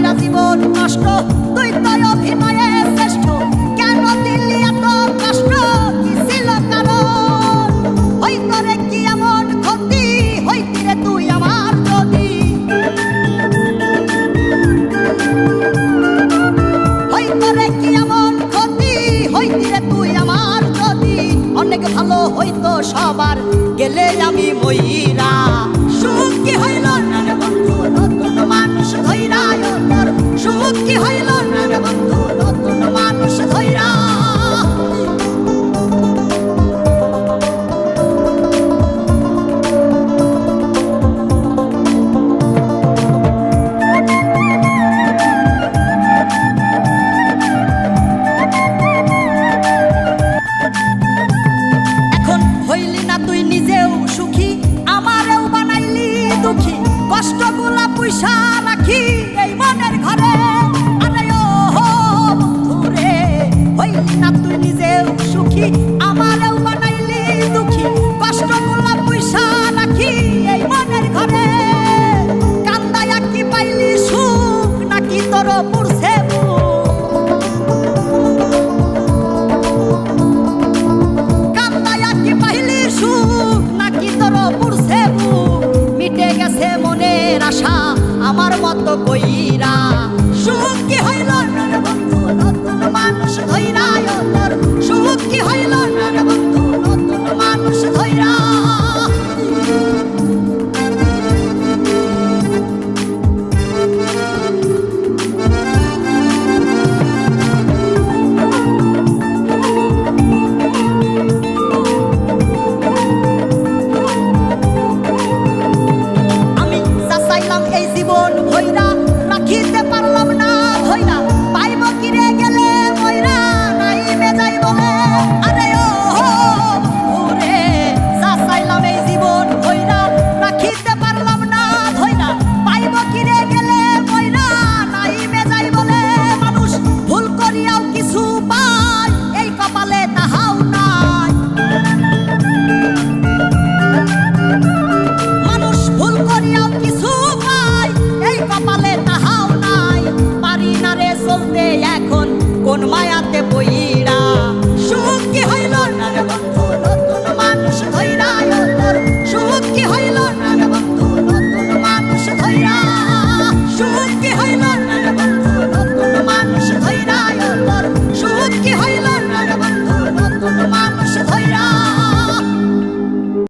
কইরা জীবন নষ্ট, তুই তো অভিনয়ে শ্রেষ্ঠ, কেন দিলি এত কষ্ট, কি ছিল কারণ? হইতো রে কি এমন ক্ষতি, হইতি রে তুই আমার যদি, হইতো রে কি এমন ক্ষতি, হইতি রে তুই আমার যদি। অনেক ভালো হইতো সবার, গেলে আমি ময়রা। সুখ কি হইল না রে বন্ধু নতুন মানুষ ধইরা, তোর সুখ কি হইল না রে বন্ধু নতুন মানুষ ধইরা। এখন হইলি না তুই নিজেও সুখী, আমারেও বানাইলি দুঃখী, কষ্টগুলা পয়সা রাখি এই মনের ঘরে। আরে ও বন্ধুরে, হইলি না তুই নিজেও সুখী, আমারেও বানাইলি দুঃখী, কষ্টগুলা পয়সা রাখি এই মনের ঘরে। কান্দায়া কি পাইলি সুখ, নাকি তোর